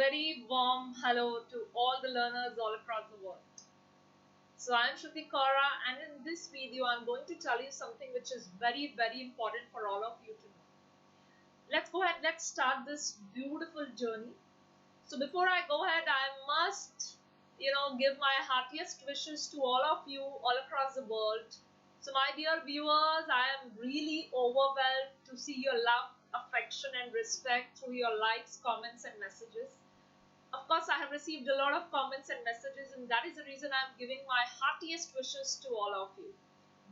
very warm hello to all the learners all across the world. So I am Shruti Kaura, and in this video I am going to tell you something which is very important for all of you to know. Let's go ahead, let's start this beautiful journey. So before I go ahead, I must give my heartiest wishes to all of you all across the world. So my dear viewers, I am really overwhelmed to see your love, affection and respect through your likes, comments and messages. Of course, I have received a lot of comments and messages, and that is the reason I am giving my heartiest wishes to all of you.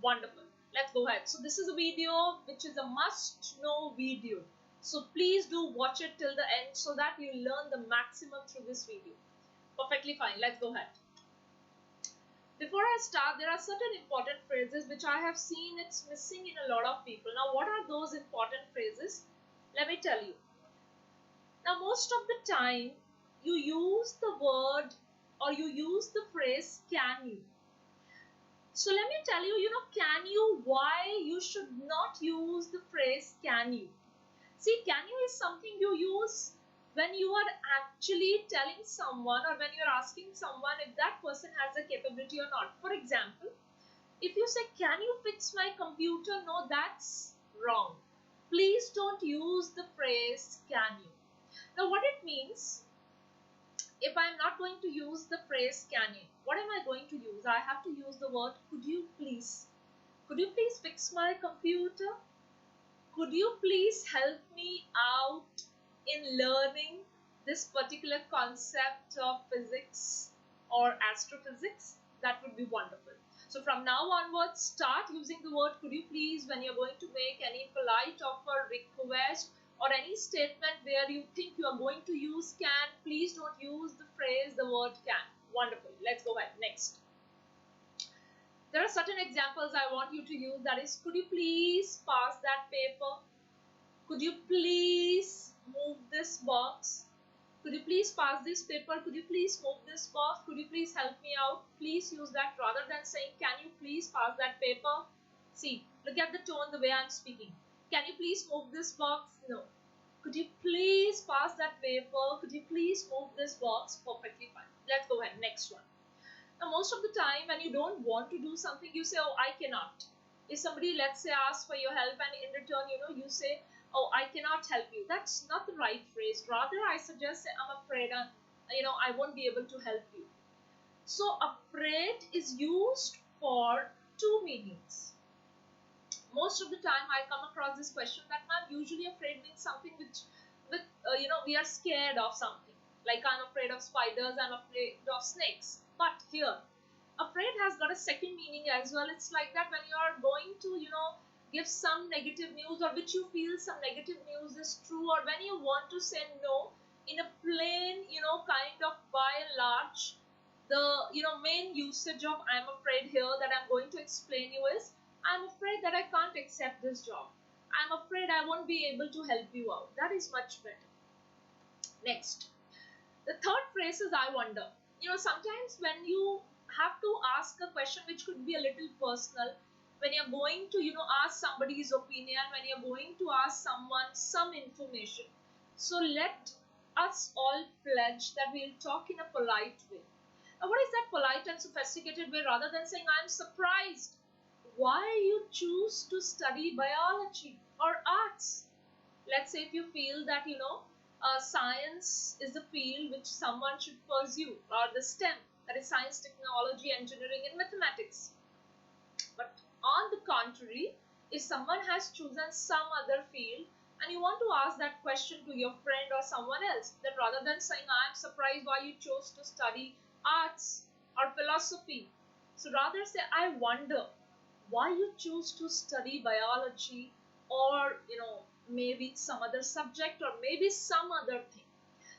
Wonderful. Let's go ahead. So this is a video which is a must-know video. So please do watch it till the end so that you learn the maximum through this video. Perfectly fine. Let's go ahead. Before I start, there are certain important phrases which I have seen it's missing in a lot of people. Now, what are those important phrases? Let me tell you. Now, most of the time, you use the word or you use the phrase can you. So let me tell you, can you, why you should not use the phrase can you. See, can you is something you use when you are actually telling someone or when you are asking someone if that person has a capability or not. For example, if you say, can you fix my computer? No, that's wrong. Please don't use the phrase can you. Now, what it means, if I am not going to use the phrase can you, what am I going to use? I have to use the word could you please. Could you please fix my computer? Could you please help me out in learning this particular concept of physics or astrophysics? That would be wonderful. So from now onwards, start using the word could you please when you're going to make any polite offer, request or any statement where you think you are going to use can. Please don't use the phrase, the word can. Wonderful. Let's go ahead. Next. There are certain examples I want you to use. That is, could you please pass that paper? Could you please move this box? Could you please pass this paper? Could you please move this box? Could you please help me out? Please use that rather than saying, can you please pass that paper? See, look at the tone, the way I'm speaking. Can you please move this box? No. Could you please pass that paper? Could you please move this box? Perfectly fine. Let's go ahead. Next one. Now, most of the time when you don't want to do something, you say, oh, I cannot. If somebody, let's say, asks for your help and in return, you say, oh, I cannot help you. That's not the right phrase. Rather, I suggest, I'm afraid, I won't be able to help you. So, afraid is used for two meanings. Most of the time, I come across this question that I'm usually afraid means something we are scared of something. Like I'm afraid of spiders, I'm afraid of snakes. But here, afraid has got a second meaning as well. It's like that when you are going to, give some negative news or which you feel some negative news is true, or when you want to say no in a plain, kind of by and large, the, main usage of I'm afraid here that I'm going to explain you is, I'm afraid that I can't accept this job. I'm afraid I won't be able to help you out. That is much better. Next. The third phrase is I wonder. Sometimes when you have to ask a question which could be a little personal, when you're going to, ask somebody's opinion, when you're going to ask someone some information. So let us all pledge that we'll talk in a polite way. Now, what is that polite and sophisticated way? Rather than saying, I'm surprised why you choose to study biology or arts. Let's say if you feel that, science is the field which someone should pursue, or the STEM, that is science, technology, engineering and mathematics. But on the contrary, if someone has chosen some other field and you want to ask that question to your friend or someone else, then rather than saying, I'm surprised why you chose to study arts or philosophy, so rather say, I wonder why you choose to study biology or, maybe some other subject or maybe some other thing.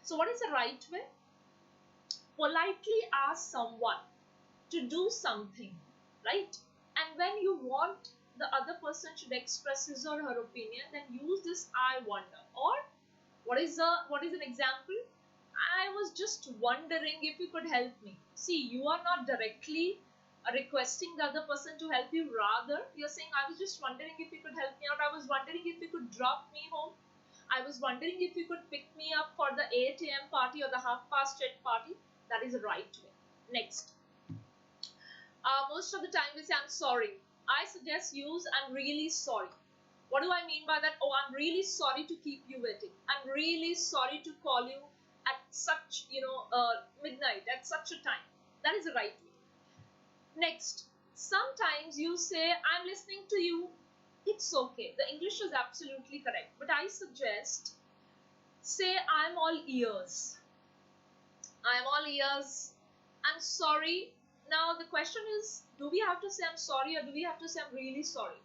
So what is the right way? Politely ask someone to do something, right? And when you want the other person should express his or her opinion, then use this I wonder. Or what is an example? I was just wondering if you could help me. See, you are not directly requesting the other person to help you. Rather, you're saying, I was just wondering if you could help me out. I was wondering if you could drop me home. I was wondering if you could pick me up for the 8 a.m. party or the 8:30 party. That is the right way. Next. Most of the time we say I'm sorry. I suggest use I'm really sorry. What do I mean by that? Oh, I'm really sorry to keep you waiting. I'm really sorry to call you at such, midnight, at such a time. That is the right way. Next, sometimes you say I'm listening to you. It's okay. The English is absolutely correct. But I suggest say I'm all ears. I'm all ears. I'm sorry. Now the question is, do we have to say I'm sorry or do we have to say I'm really sorry?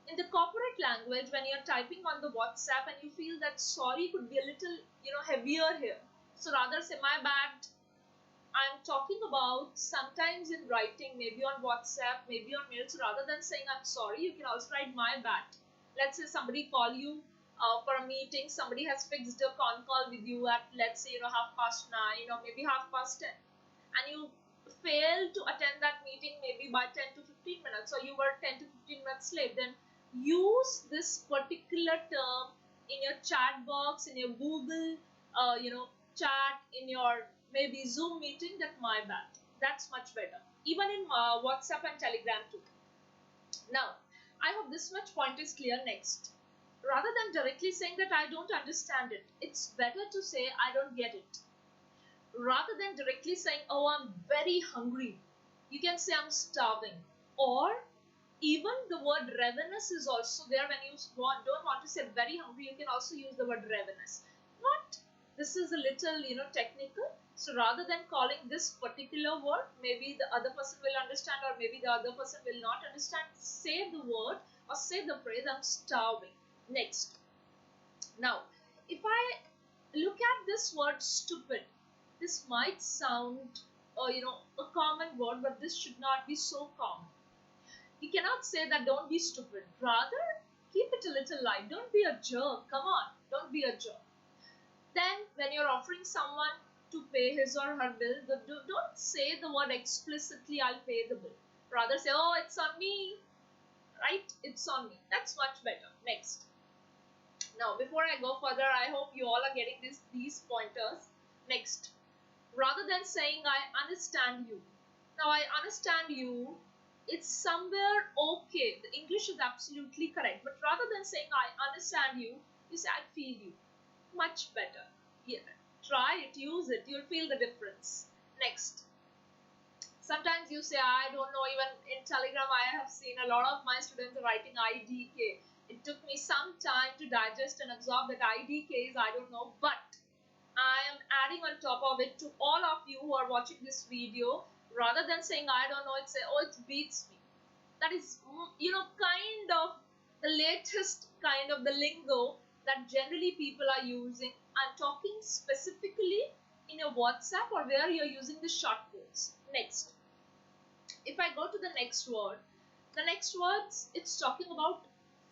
In the corporate language, when you're typing on the WhatsApp and you feel that sorry could be a little, heavier here. So rather say my bad. I'm talking about sometimes in writing, maybe on WhatsApp, maybe on mail. So rather than saying I'm sorry, you can also write my bad. Let's say somebody call you for a meeting. Somebody has fixed a con call with you at, let's say, 9:30 or maybe 10:30, and you fail to attend that meeting maybe by 10 to 15 minutes, or you were 10 to 15 minutes late. Then use this particular term in your chat box, in your Google, chat, in your maybe Zoom meeting, that my bad. That's much better. Even in WhatsApp and Telegram too. Now, I hope this much point is clear. Next. Rather than directly saying that I don't understand it, it's better to say I don't get it. Rather than directly saying, oh, I'm very hungry, you can say I'm starving. Or even the word ravenous is also there. When you don't want to say very hungry, you can also use the word ravenous. Not, this is a little, technical. So rather than calling this particular word, maybe the other person will understand or maybe the other person will not understand. Say the word or say the phrase, I'm starving. Next. Now, if I look at this word stupid, this might sound, a common word, but this should not be so common. You cannot say that don't be stupid. Rather, keep it a little light. Don't be a jerk. Come on, don't be a jerk. Then, when you're offering someone to pay his or her bill, don't say the word explicitly, I'll pay the bill. Rather say, oh, it's on me. Right? It's on me. That's much better. Next. Now, before I go further, I hope you all are getting these pointers. Next. Rather than saying I understand you. Now I understand you, it's somewhere okay. The English is absolutely correct. But rather than saying I understand you, you say I feel you. Much better. Yeah. Try it, use it. You'll feel the difference. Next. Sometimes you say I don't know. Even in Telegram I have seen a lot of my students writing IDK. It took me some time to digest and absorb that IDK is I don't know. But I am adding on top of it to all of you who are watching this video. Rather than saying I don't know, it's say oh, it beats me. That is, kind of the latest kind of the lingo that generally people are using. I'm talking specifically in your WhatsApp or where you're using the short codes. Next. If I go to the next word, the next words, it's talking about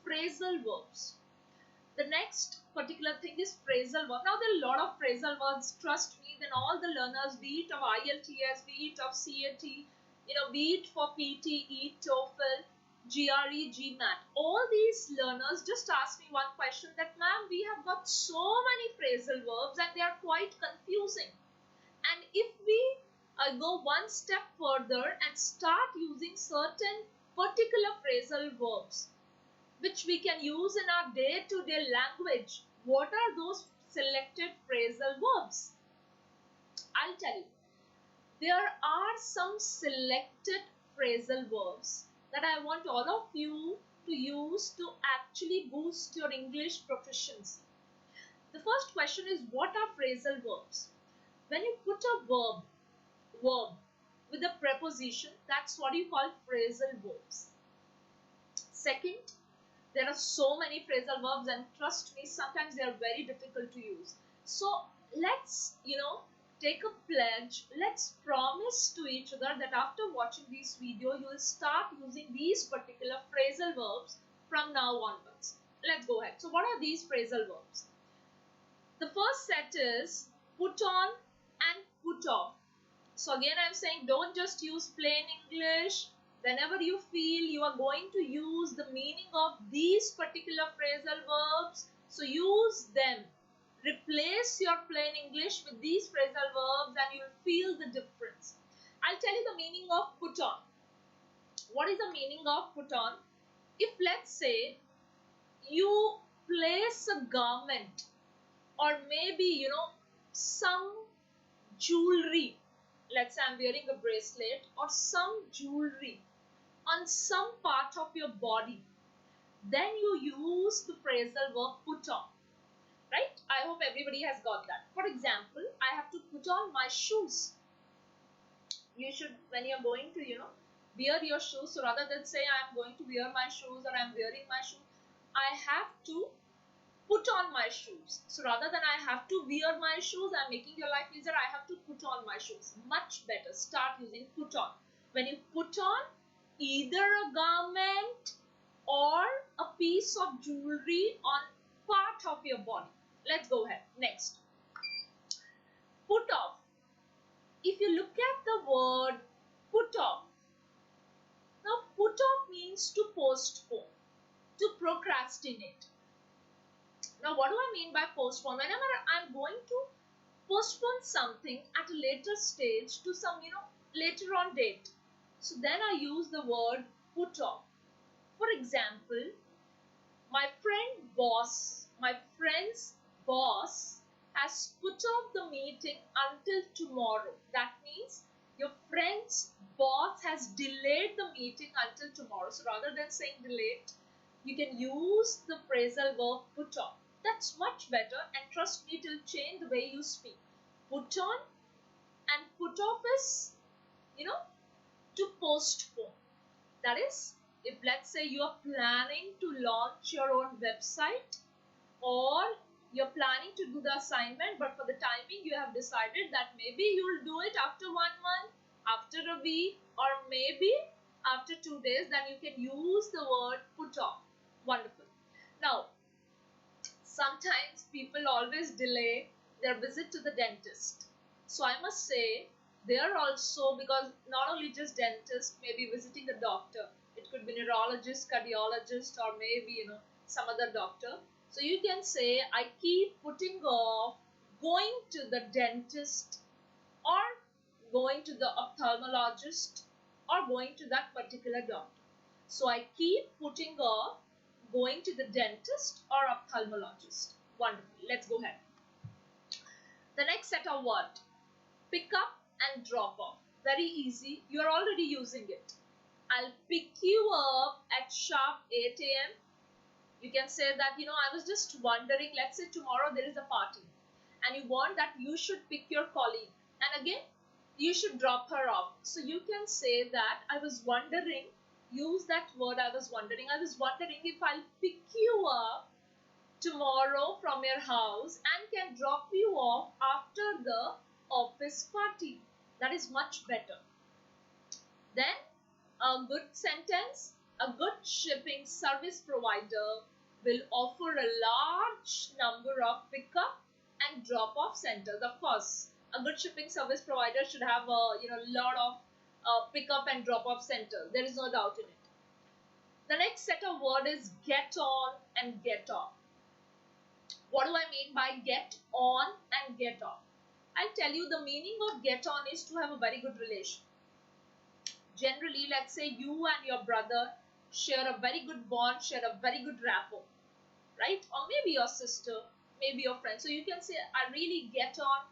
phrasal verbs. The next particular thing is phrasal verb. Now there are a lot of phrasal verbs. Trust me, then all the learners, be it of IELTS, be it of CAT, be it for PTE, TOEFL, GRE, GMAT, all these learners just ask me one question that, ma'am, we have got so many phrasal verbs and they are quite confusing. And if we go one step further and start using certain particular phrasal verbs, which we can use in our day-to-day language, what are those selected phrasal verbs? I'll tell you. There are some selected phrasal verbs that I want all of you to use to actually boost your English proficiency. The first question is, what are phrasal verbs? When you put a verb with a preposition, that's what you call phrasal verbs. Second, there are so many phrasal verbs and trust me, sometimes they are very difficult to use. So let's, take a pledge. Let's promise to each other that after watching this video, you will start using these particular phrasal verbs from now onwards. Let's go ahead. So what are these phrasal verbs? The first set is put on and put off. So again, I'm saying don't just use plain English. Whenever you feel you are going to use the meaning of these particular phrasal verbs, So use them. Replace your plain English with these phrasal verbs and you'll feel the difference. I'll tell you the meaning of put on. What is the meaning of put on? If let's say you place a garment or maybe some jewelry, let's say I'm wearing a bracelet or some jewelry on some part of your body, then you use the phrasal verb put on, right? I hope everybody has got that. For example, I have to put on my shoes. You should, when you're going to wear your shoes, so rather than say I'm going to wear my shoes or I'm wearing my shoes, I have to put on my shoes. So rather than I have to wear my shoes, I'm making your life easier, I have to put on my shoes. Much better. Start using put on. When you put on either a garment or a piece of jewelry on part of your body. Let's go ahead. Next. Put off. If you look at the word put off, now put off means to postpone, to procrastinate. Now what do I mean by postpone? Whenever I'm going to postpone something at a later stage to some later on date, so then I use the word put off. For example, my friend's boss has put off the meeting until tomorrow. That means your friend's boss has delayed the meeting until tomorrow. So rather than saying delayed, you can use the phrasal verb put off. That's much better, and trust me, it will change the way you speak. Put on and put off is, to postpone. That is, if let's say you are planning to launch your own website or you're planning to do the assignment, but for the timing you have decided that maybe you'll do it after 1 month, after a week, or maybe after 2 days, then you can use the word put off. Wonderful. Now, sometimes people always delay their visit to the dentist. So I must say, there also, because not only just dentist, maybe visiting a doctor, it could be neurologist, cardiologist, or maybe some other doctor. So you can say, I keep putting off going to the dentist or going to the ophthalmologist or going to that particular doctor. So I keep putting off going to the dentist or ophthalmologist. Wonderful. Let's go ahead. The next set of words, pick up and drop off. Very easy. You are already using it. I'll pick you up at sharp 8 a.m. You can say that, I was just wondering, let's say tomorrow there is a party and you want that you should pick your colleague and again you should drop her off. So you can say that I was wondering, use that word I was wondering if I'll pick you up tomorrow from your house and can drop you off after the office party. That is much better. Then a good sentence, a good shipping service provider will offer a large number of pickup and drop off centers. Of course, a good shipping service provider should have a lot of pickup and drop off centers. There is no doubt in it. The next set of word is get on and get off. What do I mean by get on and get off? I'll tell you, the meaning of get on is to have a very good relation. Generally, let's say you and your brother share a very good bond, share a very good rapport, right? Or maybe your sister, maybe your friend. So you can say, I really get on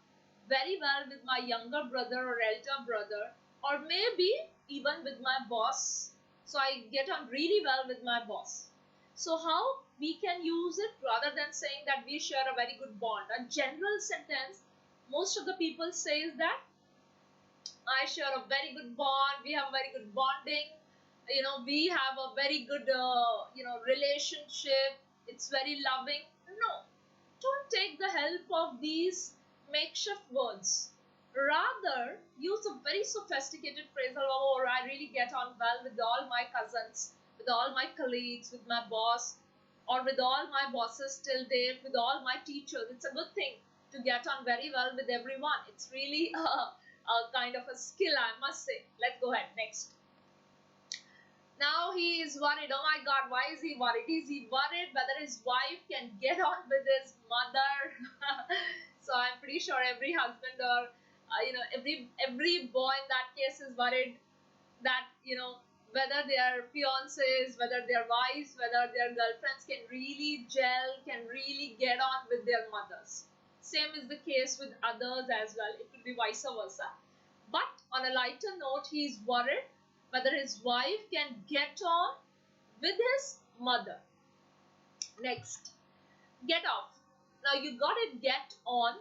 very well with my younger brother or elder brother, or maybe even with my boss. So I get on really well with my boss. So how we can use it rather than saying that we share a very good bond? A general sentence most of the people say is that I share a very good bond, we have a very good bonding, we have a very good, relationship, it's very loving. No, don't take the help of these makeshift words. Rather, use a very sophisticated phrasal, or I really get on well with all my cousins, with all my colleagues, with my boss, or with all my bosses till date, with all my teachers. It's a good thing to get on very well with everyone. It's really a kind of a skill, I must say. Let's go ahead. Next. Now he is worried. Oh my God, why is he worried? Is he worried whether his wife can get on with his mother? So I'm pretty sure every husband or every boy in that case is worried that whether their fiancés, whether their wives, whether their girlfriends can really gel, can really get on with their mothers. Same is the case with others as well. It could be vice versa. But on a lighter note, he is worried whether his wife can get on with his mother. Next, get off. Now you got it, get on,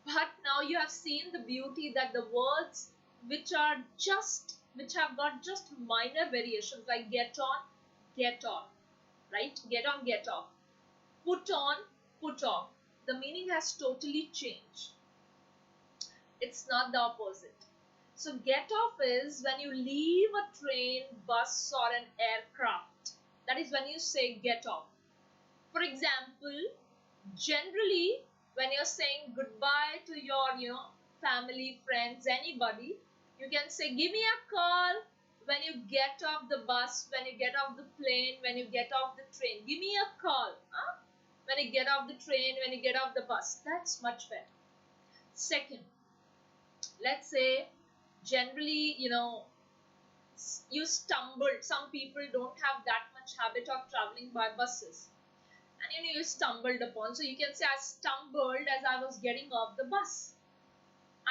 but now you have seen the beauty that the words which have got just minor variations like get on, right? Get on, get off. Put on, put off. The meaning has totally changed. It's not the opposite. So get off is when you leave a train, bus or an aircraft. That is when you say get off. For example, generally when you're saying goodbye to your family, friends, anybody, you can say give me a call when you get off the bus, when you get off the plane, when you get off the train. Give me a call when you get off the train, when you get off the bus. That's much better. Second, let's say generally you stumbled. Some people don't have that much habit of traveling by buses, and you stumbled upon. So you can say I stumbled as I was getting off the bus.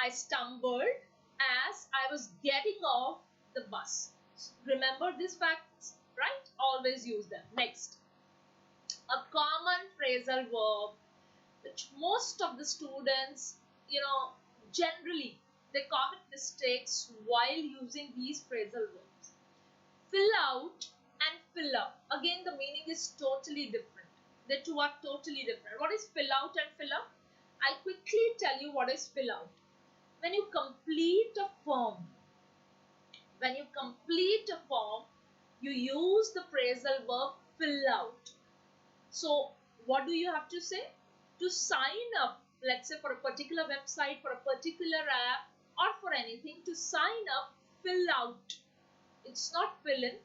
I stumbled as I was getting off the bus. Remember these facts, right? Always use them. Next, a common phrasal verb which most of the students generally they commit mistakes while using these phrasal verbs. Fill out and fill up. Again, the meaning is totally different. The two are totally different. What is fill out and fill up? I'll quickly tell you what is fill out. When you complete a form, you use the phrasal verb fill out. So, what do you have to say? To sign up, let's say for a particular website, for a particular app, or for anything, to sign up, fill out. It's not fill in.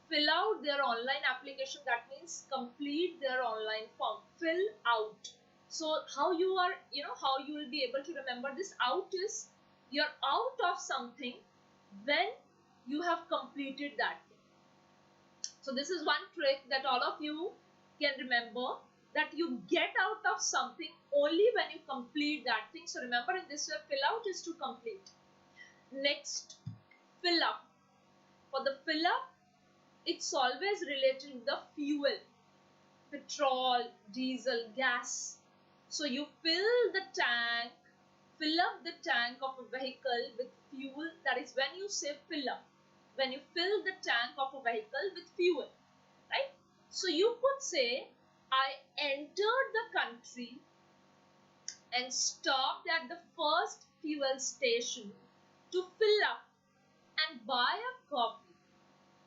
Fill out their online application. That means complete their online form. Fill out. So how you will be able to remember this out is you're out of something when you have completed that thing. So this is one trick that all of you can remember, that you get out of something only when you complete that thing. So remember, in this way, fill out is to complete. Next, fill up. For the fill up, it's always related to the fuel, petrol, diesel, gas. So you fill up the tank of a vehicle with fuel. That is when you say fill up. When you fill the tank of a vehicle with fuel, right? So you could say, I entered the country and stopped at the first fuel station to fill up and buy a coffee,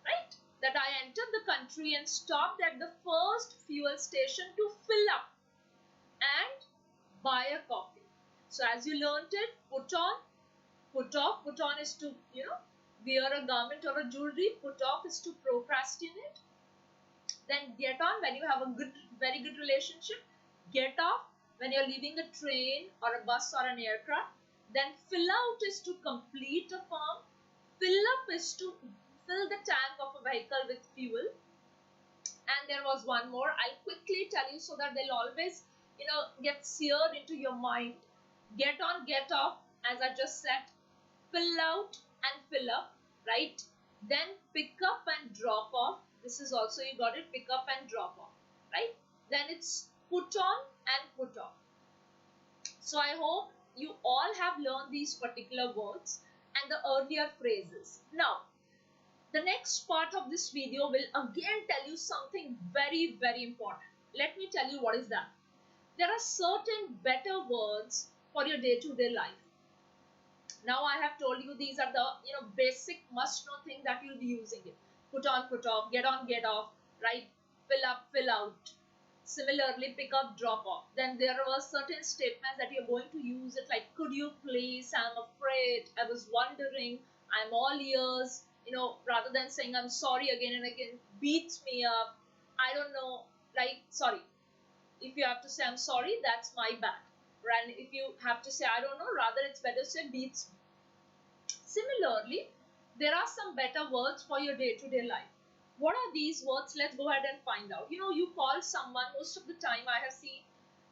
right? That I entered the country and stopped at the first fuel station to fill up and buy a coffee. So as you learned it, put on, put off. Put on is to, wear a garment or a jewelry. Put off is to procrastinate. Then get on when you have a very good relationship. Get off when you're leaving a train or a bus or an aircraft. Then fill out is to complete a form. Fill up is to fill the tank of a vehicle with fuel. And there was one more. I'll quickly tell you so that they'll always, get seared into your mind. Get on, get off, as I just said. Fill out and fill up, right? Then pick up and drop off. This is also, you got it, pick up and drop off, right? Then it's put on and put off. So I hope you all have learned these particular words and the earlier phrases. Now, the next part of this video will again tell you something very, very important. Let me tell you what is that. There are certain better words for your day-to-day life. Now I have told you these are the basic must-know thing that you'll be using it. Put on, put off, get on, get off, right? Fill up, fill out. Similarly, pick up, drop off. Then there were certain statements that you're going to use it like, could you please, I'm afraid, I was wondering, I'm all ears, rather than saying I'm sorry again and again, beats me up. I don't know, like, sorry. If you have to say I'm sorry, that's my bad. And if you have to say I don't know, rather it's better to say beats me. Similarly, there are some better words for your day-to-day life. What are these words? Let's go ahead and find out. You call someone, most of the time I have seen,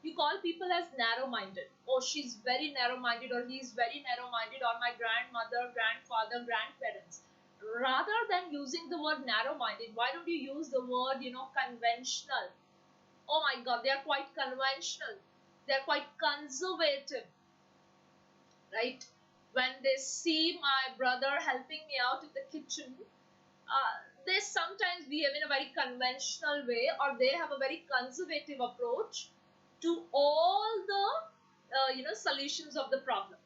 you call people as narrow-minded. Oh, she's very narrow-minded, or he's very narrow-minded, or my grandmother, grandfather, grandparents. Rather than using the word narrow-minded, why don't you use the word, conventional? Oh my God, they are quite conventional. They are quite conservative, right? When they see my brother helping me out in the kitchen, they sometimes behave in a very conventional way, or they have a very conservative approach to all the solutions of the problem.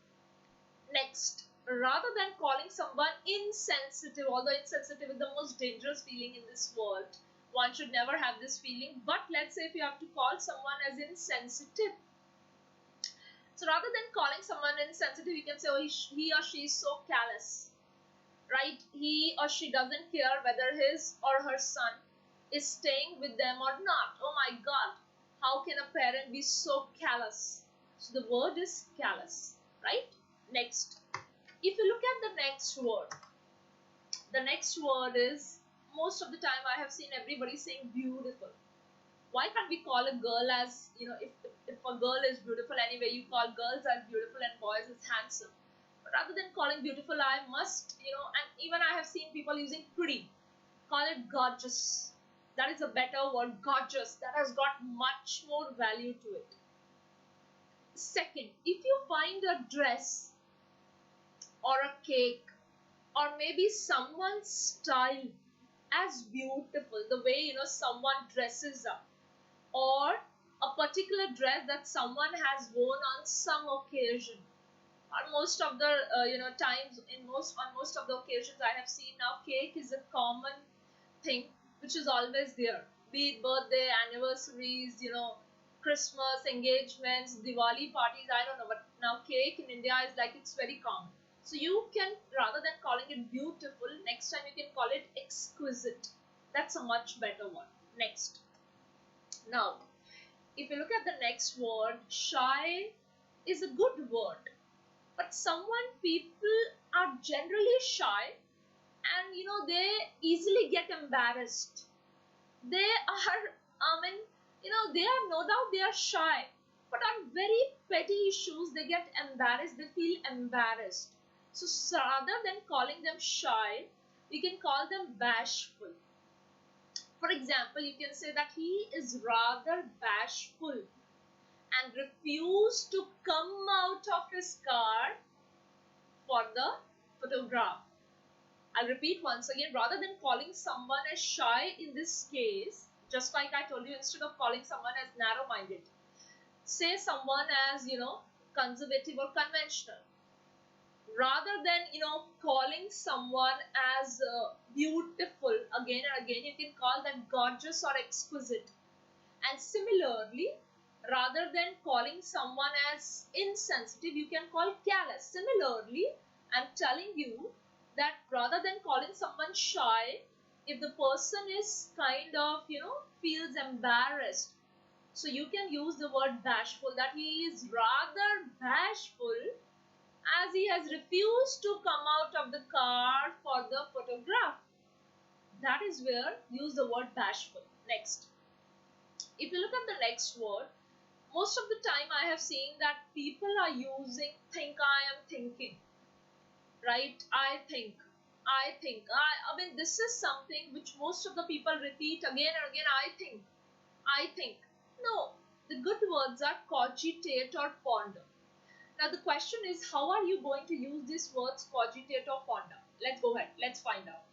Next, rather than calling someone insensitive, although insensitive is the most dangerous feeling in this world, one should never have this feeling, but let's say if you have to call someone as insensitive, so rather than calling someone insensitive, you can say, oh, he or she is so callous, right? He or she doesn't care whether his or her son is staying with them or not. Oh my God, how can a parent be so callous? So the word is callous, right? Next, if you look at the next word is, most of the time I have seen everybody saying beautiful. Why can't we call a girl as, if a girl is beautiful anyway, you call girls as beautiful and boys as handsome. But rather than calling beautiful, I must, and even I have seen people using pretty, call it gorgeous. That is a better word, gorgeous. That has got much more value to it. Second, if you find a dress or a cake or maybe someone's style as beautiful, the way someone dresses up, or a particular dress that someone has worn on some occasion, or most of the times on most of the occasions I have seen now, cake is a common thing which is always there, be it birthday, anniversaries, Christmas, engagements, Diwali parties, I don't know, but now cake in India is like, it's very common. So you can, rather than calling it beautiful, next time you can call it exquisite. That's a much better one. Next. Now, if you look at the next word, shy is a good word. But people are generally shy, and they easily get embarrassed. They are, they are, no doubt they are shy, but on very petty issues they get embarrassed, they feel embarrassed. So rather than calling them shy, we can call them bashful. For example, you can say that he is rather bashful and refused to come out of his car for the photograph. I'll repeat once again, rather than calling someone as shy in this case, just like I told you, instead of calling someone as narrow-minded, say someone as, conservative or conventional. Rather than, calling someone as beautiful again and again, you can call that gorgeous or exquisite. And similarly, rather than calling someone as insensitive, you can call callous. Similarly, I'm telling you that rather than calling someone shy, if the person is kind of, feels embarrassed, so you can use the word bashful, that he is rather bashful as he has refused to come out of the car for the photograph. That is where use the word bashful. Next, if you look at the next word, most of the time I have seen that people are using think, I am thinking, right? I think. I mean, this is something which most of the people repeat again and again. I think. No, the good words are cogitate or ponder. Now the question is, how are you going to use these words cogitate or ponder? Let's go ahead. Let's find out.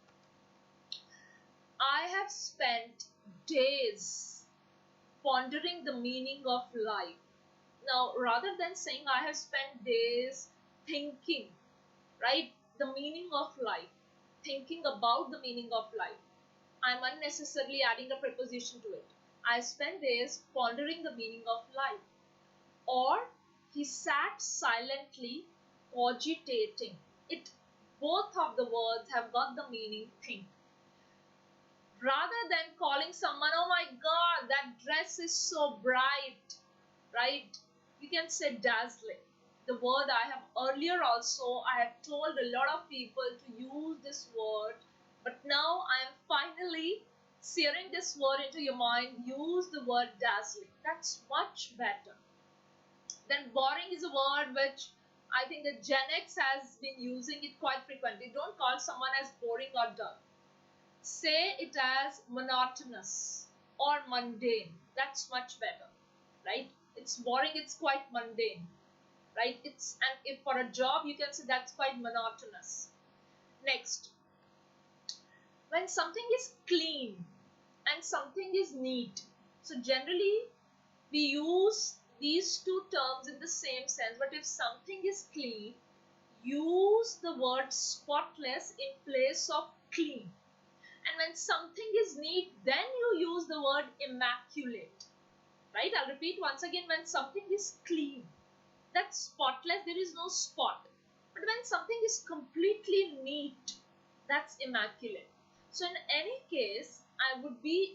I have spent days pondering the meaning of life. Now, rather than saying I have spent days thinking, right, the meaning of life, thinking about the meaning of life, I'm unnecessarily adding a preposition to it. I spent days pondering the meaning of life. Or he sat silently cogitating. both of the words have got the meaning think. Rather than calling someone, oh my god, that dress is so bright, right? You can say dazzling. The word I have earlier also, I have told a lot of people to use this word, but now I am finally searing this word into your mind. Use the word dazzling. That's much better. Then boring is a word which I think that Gen X has been using it quite frequently. Don't call someone as boring or dull. Say it as monotonous or mundane. That's much better, right? It's boring, it's quite mundane, right? And if for a job you can say that's quite monotonous. Next, when something is clean and something is neat. So generally we use these two terms in the same sense, but if something is clean, use the word spotless in place of clean. And when something is neat, then you use the word immaculate, right? I'll repeat once again. When something is clean, that's spotless, there is no spot. But when something is completely neat, that's immaculate. So in any case, I would be,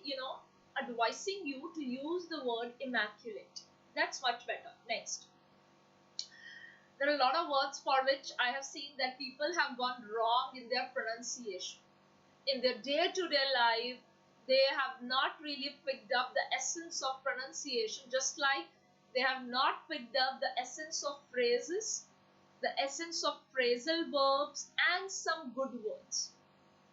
advising you to use the word immaculate. That's much better. Next, there are a lot of words for which I have seen that people have gone wrong in their pronunciation. In their day-to-day life, they have not really picked up the essence of pronunciation, just like they have not picked up the essence of phrases, the essence of phrasal verbs, and some good words.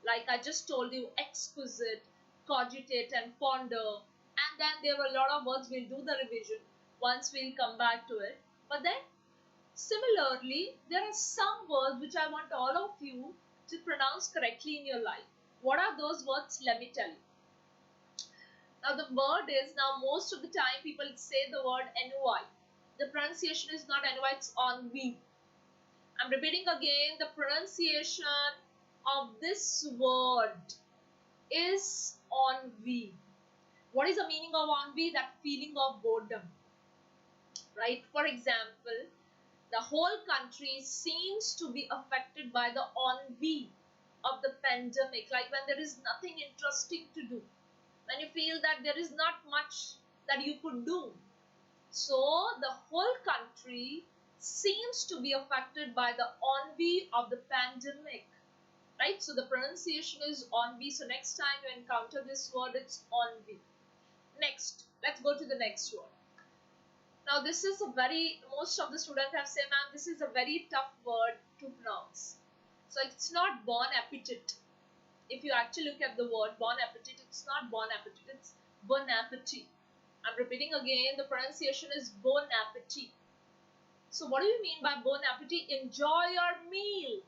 Like I just told you, exquisite, cogitate, and ponder. And then there were a lot of words. We'll do the revision once we'll come back to it. But then, similarly, there are some words which I want all of you to pronounce correctly in your life. What are those words? Let me tell you. Now the word is, now most of the time people say the word NY. The pronunciation is not NY, it's ONV. I'm repeating again, the pronunciation of this word is ONV. What is the meaning of ONV? That feeling of boredom, right? For example, the whole country seems to be affected by the ONV of the pandemic, like when there is nothing interesting to do, when you feel that there is not much that you could do. So the whole country seems to be affected by the ONV of the pandemic, right? So the pronunciation is ONV. So next time you encounter this word, it's ONV. Next, let's go to the next word. Now this is most of the students have said, ma'am, this is a very tough word to pronounce. So it's not bon appetit. If you actually look at the word bon appetit, it's not bon appetit, it's bon appetit. I'm repeating again, the pronunciation is bon appetit. So what do you mean by bon appetit? Enjoy your meal.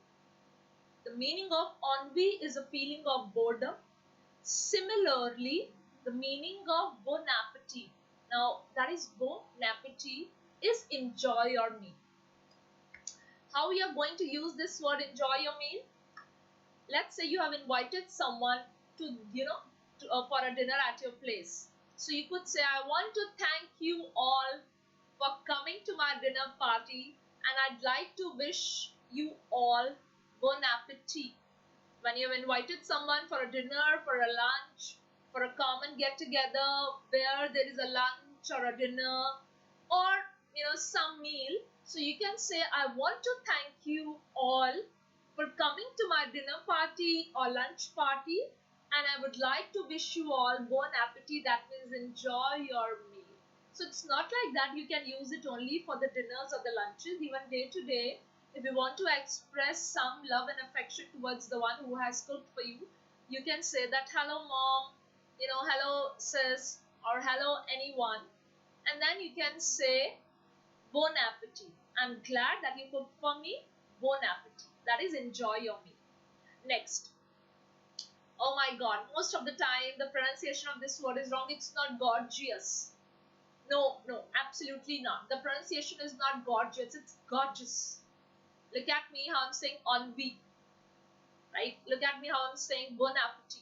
The meaning of ennui is a feeling of boredom. Similarly, the meaning of bon appetit, now that is bon appetit, is enjoy your meal. How we are going to use this word enjoy your meal? Let's say you have invited someone to, for a dinner at your place. So you could say, I want to thank you all for coming to my dinner party, and I'd like to wish you all bon appetit. When you have invited someone for a dinner, for a lunch, for a common get-together where there is a lunch or a dinner or some meal, so you can say, I want to thank you all for coming to my dinner party or lunch party, and I would like to wish you all bon appetit. That means enjoy your meal. So it's not like that you can use it only for the dinners or the lunches. Even day to day, if you want to express some love and affection towards the one who has cooked for you, you can say that, hello mom, hello sis, or hello anyone, and then you can say bon appetit. I'm glad that you cooked for me. Bon appetit. That is enjoy your meal. Next. Oh my god, most of the time the pronunciation of this word is wrong. It's not gorgeous. No, absolutely not. The pronunciation is not gorgeous. It's gorgeous. Look at me how I'm saying ennui. Right? Look at me how I'm saying bon appetit.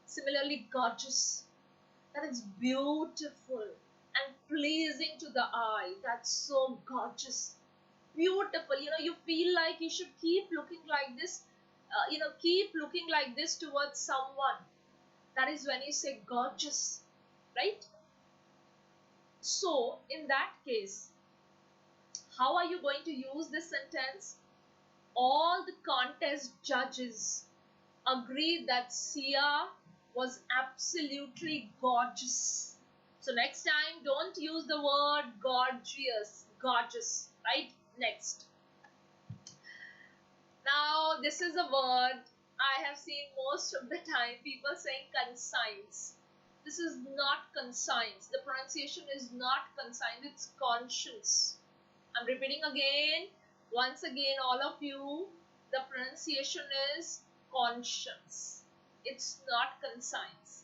Similarly, gorgeous. That is beautiful and pleasing to the eye. That's so gorgeous. Beautiful. You feel like you should keep looking like this keep looking like this towards someone. That is when you say gorgeous, right? So in that case, how are you going to use this sentence? All the contest judges agreed that Sia was absolutely gorgeous. So next time, don't use the word gorgeous, right? Next. Now, this is a word I have seen most of the time people saying conscience. This is not conscience. The pronunciation is not conscience, it's conscience. I'm repeating again. Once again, all of you, the pronunciation is conscience. It's not conscience.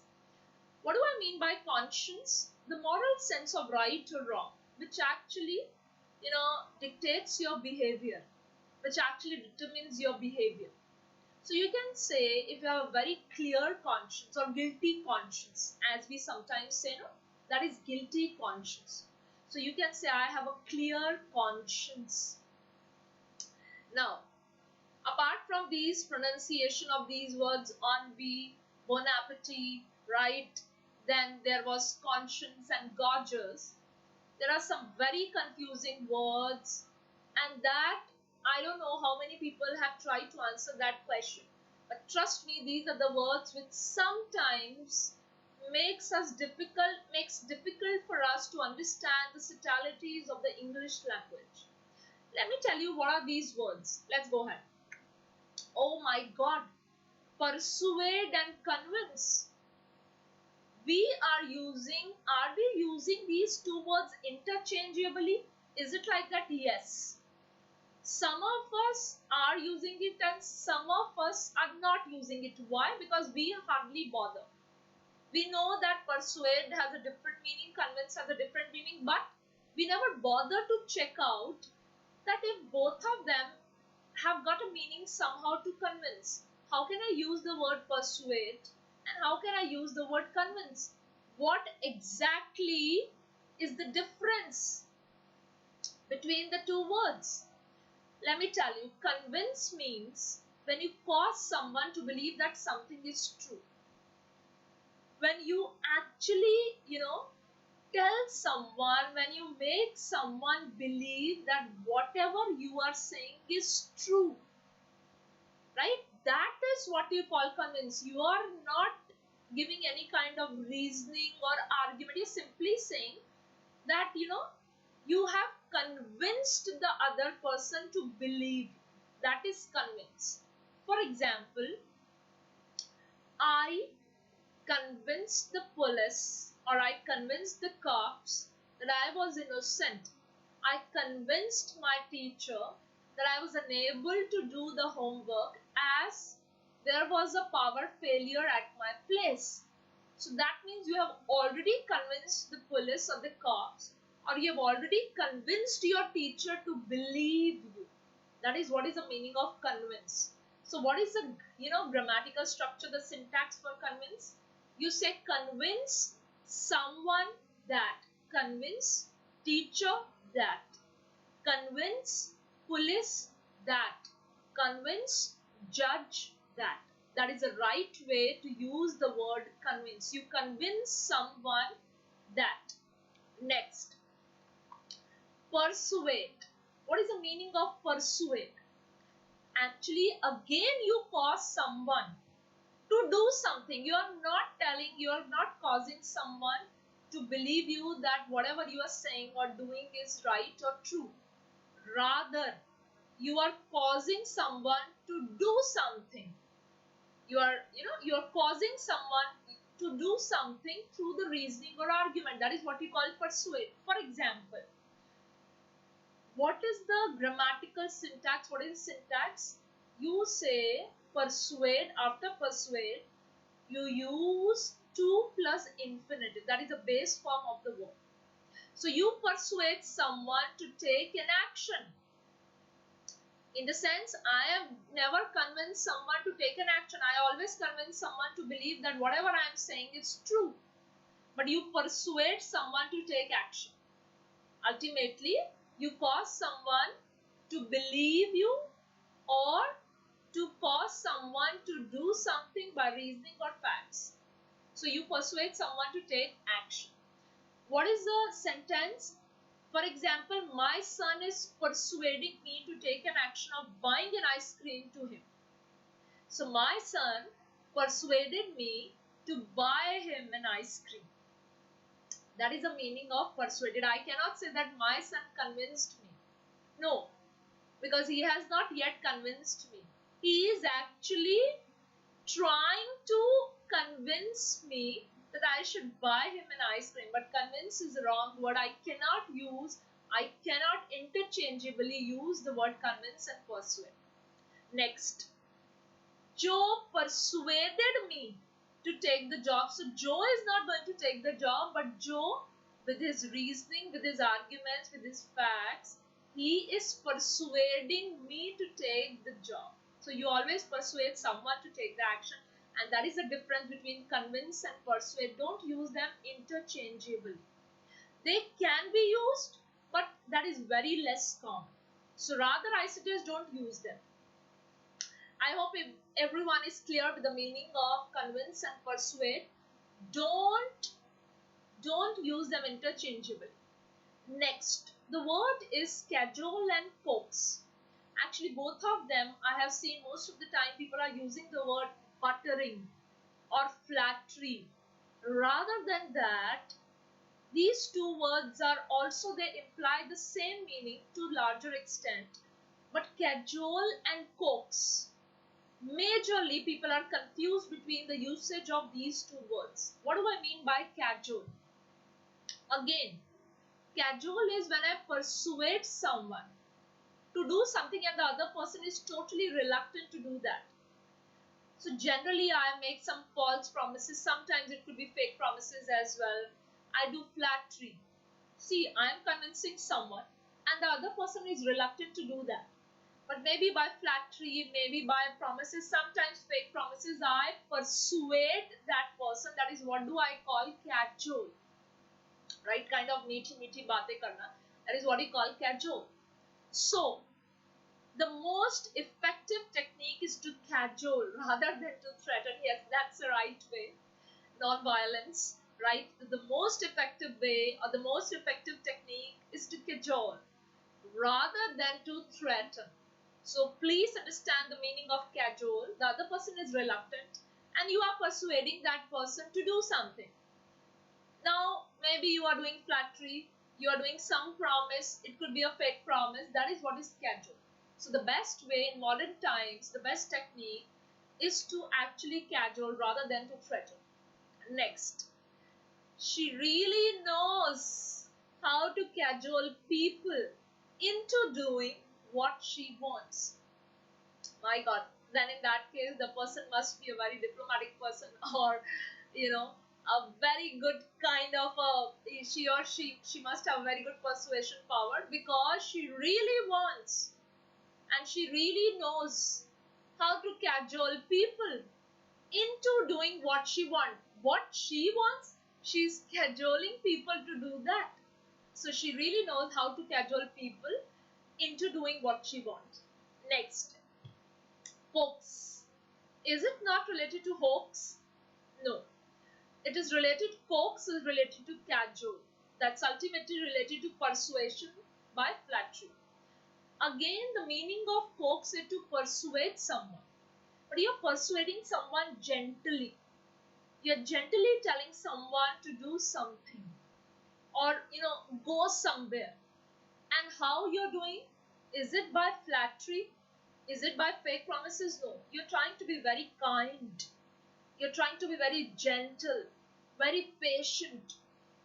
What do I mean by conscience? The moral sense of right or wrong, which actually, dictates your behavior, which actually determines your behavior. So you can say, if you have a very clear conscience or guilty conscience, as we sometimes say, no, that is guilty conscience. So you can say, I have a clear conscience. Now, apart from these pronunciation of these words, envy, bon appetit, right? Then there was conscience and gorgeous. There are some very confusing words, and that I don't know how many people have tried to answer that question. But trust me, these are the words which sometimes makes difficult for us to understand the subtleties of the English language. Let me tell you what are these words. Let's go ahead. Oh my God, persuade and convince. Are we using these two words interchangeably? Is it like that? Yes. Some of us are using it and some of us are not using it. Why? Because we hardly bother. We know that persuade has a different meaning, convince has a different meaning, but we never bother to check out that if both of them have got a meaning somehow to convince, how can I use the word persuade and how can I use the word convince? What exactly is the difference between the two words? Let me tell you, convince means when you cause someone to believe that something is true. When you actually, tell someone, when you make someone believe that whatever you are saying is true, right? That is what you call convince. You are not giving any kind of reasoning or argument. You're simply saying that, you have convinced the other person to believe. That is convince. For example, I convinced the police or I convinced the cops that I was innocent. I convinced my teacher that I was unable to do the homework as there was a power failure at my place. So that means you have already convinced the police or the cops, or you have already convinced your teacher to believe you. That is what is the meaning of convince. So what is the grammatical structure, the syntax for convince? You say convince someone that, convince teacher that, convince police that, convince judge that. That is the right way to use the word convince. You convince someone that. Next, persuade. What is the meaning of persuade? Actually, again you cause someone to do something. You are not causing someone to believe you that whatever you are saying or doing is right or true. Rather, you are causing someone to do something. You are causing someone to do something through the reasoning or argument. That is what we call persuade. For example, what is the grammatical syntax? What is syntax? You say persuade. After persuade, you use to plus infinitive. That is the base form of the verb. So you persuade someone to take an action. In the sense, I have never convinced someone to take an action. I always convince someone to believe that whatever I am saying is true. But you persuade someone to take action. Ultimately, you cause someone to believe you or to cause someone to do something by reasoning or facts. So you persuade someone to take action. What is the sentence? For example, my son is persuading me to take an action of buying an ice cream to him. So my son persuaded me to buy him an ice cream. That is the meaning of persuaded. I cannot say that my son convinced me. No, because he has not yet convinced me. He is actually trying to convince me that I should buy him an ice cream. But convince is the wrong word. I cannot interchangeably use the word convince and persuade. Next, Joe persuaded me to take the job. So Joe is not going to take the job, but Joe, with his reasoning, with his arguments, with his facts, he is persuading me to take the job. So you always persuade someone to take the action, and that is the difference between convince and persuade. Don't use them interchangeably. They can be used, but that is very less common. So rather, I suggest don't use them. I hope everyone is clear with the meaning of convince and persuade. Don't use them interchangeably. Next, the word is cajole and coax. Actually, both of them, I have seen most of the time people are using the word buttering or flattery. Rather than that, these two words are also, they imply the same meaning to larger extent. But cajole and coax, majorly people are confused between the usage of these two words. What do I mean by cajole? Again, cajole is when I persuade someone to do something and the other person is totally reluctant to do that. So generally I make some false promises. Sometimes it could be fake promises as well. I do flattery. See, I am convincing someone and the other person is reluctant to do that. But maybe by flattery, maybe by promises, sometimes fake promises, I persuade that person. That is, what do I call cajole? Right? Kind of meethi baate karna. That is what we call cajole. So, the most effective technique is to cajole rather than to threaten. Yes, that's the right way. Non-violence, right? The most effective way or the most effective technique is to cajole rather than to threaten. So, please understand the meaning of cajole. The other person is reluctant and you are persuading that person to do something. Now, maybe you are doing flattery. You are doing some promise. It could be a fake promise. That is what is cajole. So the best way in modern times, the best technique is to actually cajole rather than to threaten. Next, she really knows how to cajole people into doing what she wants. My God, then in that case, the person must be a very diplomatic person, or a very good kind of she must have very good persuasion power, because she really wants and she really knows how to cajole people into doing what she wants. What she wants, she's cajoling people to do that. So she really knows how to cajole people into doing what she wants. Next, hoax. Is it not related to hoax? No. It is related, coax is related to cajole. That's ultimately related to persuasion by flattery. Again, the meaning of coax is to persuade someone. But you're persuading someone gently. You're gently telling someone to do something. Or, go somewhere. And how you're doing? Is it by flattery? Is it by fake promises? No. You're trying to be very kind. You're trying to be very gentle, very patient.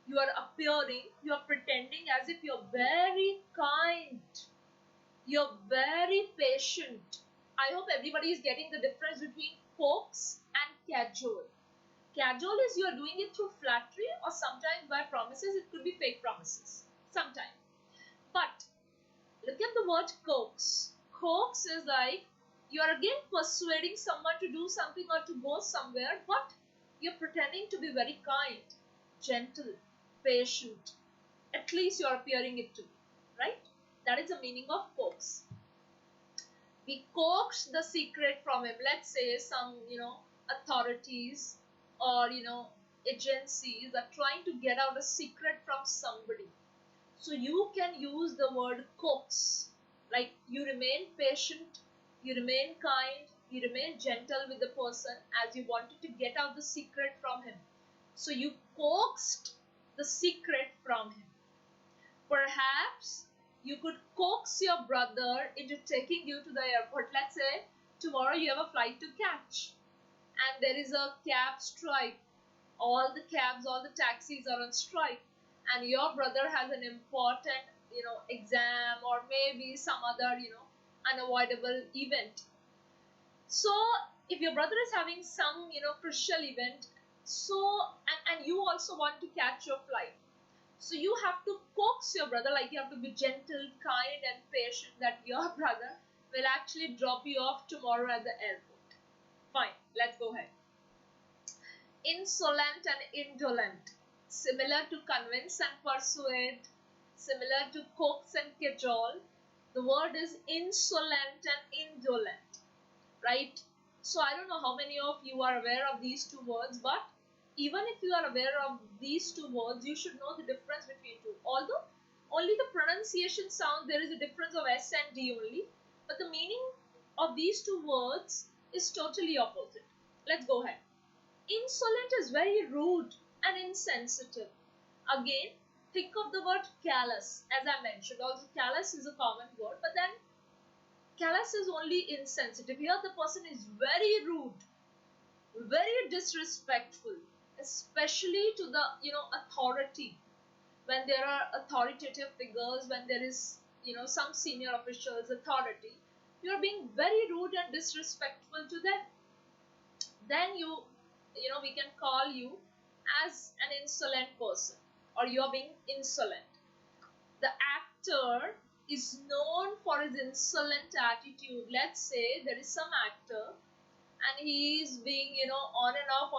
You are appearing, you are pretending as if you're very kind. You're very patient. I hope everybody is getting the difference between coax and cajole. Cajole is you are doing it through flattery, or sometimes by promises. It could be fake promises. Sometimes. But look at the word coax. Coax is like you are again persuading someone to do something or to go somewhere, but you're pretending to be very kind, gentle, patient. At least you're appearing it to be, right? That is the meaning of coax. We coaxed the secret from him. Let's say some, authorities or, agencies are trying to get out a secret from somebody. So you can use the word coax. Like, you remain patient, you remain kind, you remain gentle with the person as you wanted to get out the secret from him. So you coaxed the secret from him. Perhaps you could coax your brother into taking you to the airport. Let's say tomorrow you have a flight to catch and there is a cab strike. All the cabs, all the taxis are on strike, and your brother has an important, exam or maybe some other, unavoidable event. So if your brother is having some, crucial event, so and you also want to catch your flight, so you have to coax your brother, like you have to be gentle, kind and patient that your brother will actually drop you off tomorrow at the airport. Fine, let's go ahead. Insolent and indolent, similar to convince and persuade, similar to coax and cajole. The word is insolent and indolent, right? So I don't know how many of you are aware of these two words, but even if you are aware of these two words, you should know the difference between two. Although only the pronunciation sound, there is a difference of S and D only, but the meaning of these two words is totally opposite. Let's go ahead. Insolent is very rude and insensitive. Again, think of the word callous, as I mentioned. Also, callous is a common word, but then callous is only insensitive. Here the person is very rude, very disrespectful, especially to the, authority. When there are authoritative figures, when there is, some senior officials, authority, you are being very rude and disrespectful to them. Then we can call you as an insolent person, or you are being insolent. The actor is known for his insolent attitude. Let's say there is some actor and he is being, on and off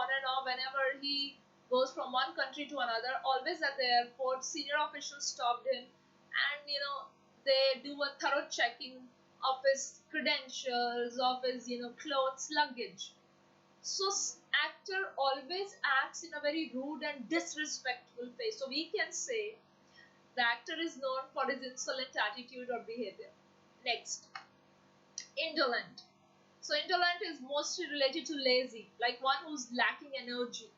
whenever he goes from one country to another. Always at the airport, senior officials stopped him and, they do a thorough checking of his credentials, of his, clothes, luggage. So actor always acts in a very rude and disrespectful way. So we can say the actor is known for his insolent attitude or behavior. Next, indolent. So indolent is mostly related to lazy, like one who's lacking energy.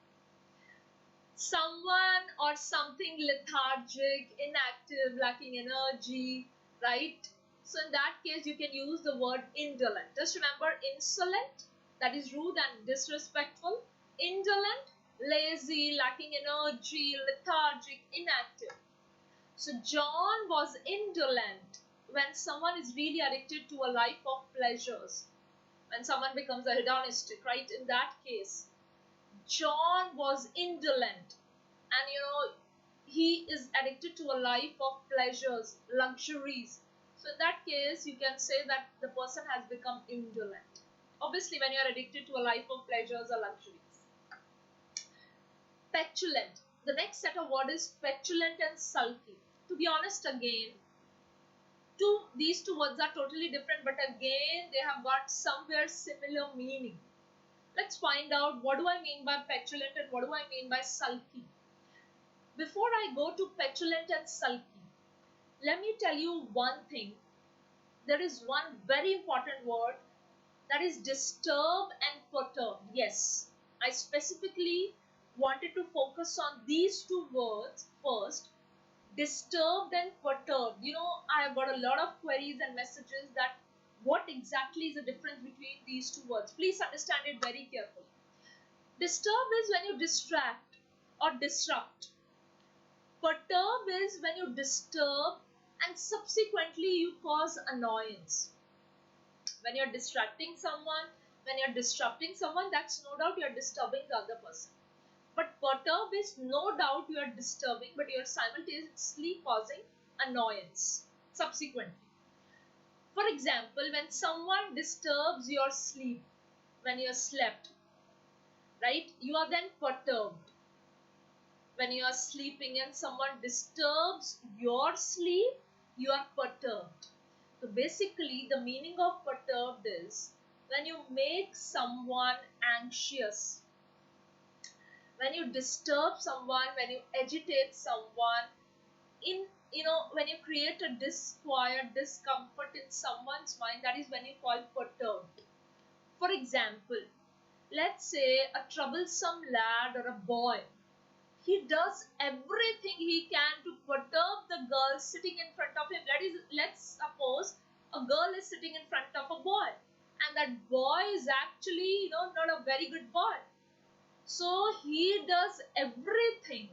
Someone or something lethargic, inactive, lacking energy, right? So in that case, you can use the word indolent. Just remember, insolent, that is rude and disrespectful. Indolent, lazy, lacking energy, lethargic, inactive. So John was indolent when someone is really addicted to a life of pleasures. When someone becomes a hedonistic, right? In that case, John was indolent and he is addicted to a life of pleasures, luxuries. So in that case, you can say that the person has become indolent. Obviously, when you are addicted to a life of pleasures or luxuries. Petulant. The next set of words is petulant and sulky. To be honest, again, these two words are totally different, but again, they have got somewhere similar meaning. Let's find out what do I mean by petulant and what do I mean by sulky. Before I go to petulant and sulky, let me tell you one thing. There is one very important word, that is disturb and perturb. Yes, I specifically wanted to focus on these two words first, disturbed and perturbed. I have got a lot of queries and messages that what exactly is the difference between these two words. Please understand it very carefully. Disturb is when you distract or disrupt. Perturb is when you disturb and subsequently you cause annoyance. When you're distracting someone, when you're disrupting someone, that's no doubt you're disturbing the other person. But perturb is no doubt you are disturbing, but you are simultaneously causing annoyance subsequently. For example, when someone disturbs your sleep, when you slept, right, you are then perturbed. When you are sleeping and someone disturbs your sleep, you are perturbed. So basically, the meaning of perturbed is when you make someone anxious, when you disturb someone, when you agitate someone, in when you create a disquiet, discomfort in someone's mind, that is when you call perturbed. For example, let's say a troublesome lad or a boy, he does everything he can to perturb the girl sitting in front of him. That is, let's suppose a girl is sitting in front of a boy, and that boy is actually not a very good boy. So he does everything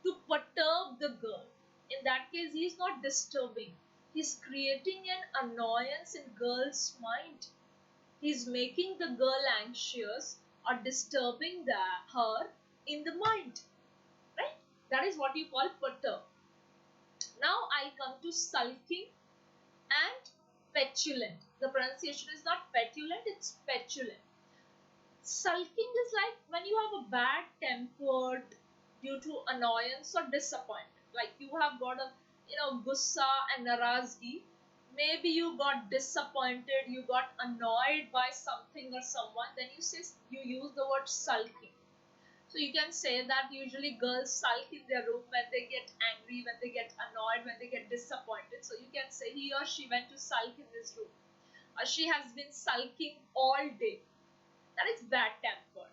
to perturb the girl. In that case, he is not disturbing. He is creating an annoyance in girl's mind. He is making the girl anxious or disturbing her in the mind. Right? That is what you call perturb. Now I'll come to sulking and petulant. The pronunciation is not petulant, it's petulant. Sulking is like when you have a bad temper due to annoyance or disappointment. Like you have got a gussa and narazgi. Maybe you got disappointed, you got annoyed by something or someone, then you use the word sulking. So you can say that usually girls sulk in their room when they get angry, when they get annoyed, when they get disappointed. So you can say he or she went to sulk in this room, or she has been sulking all day. That is bad tempered.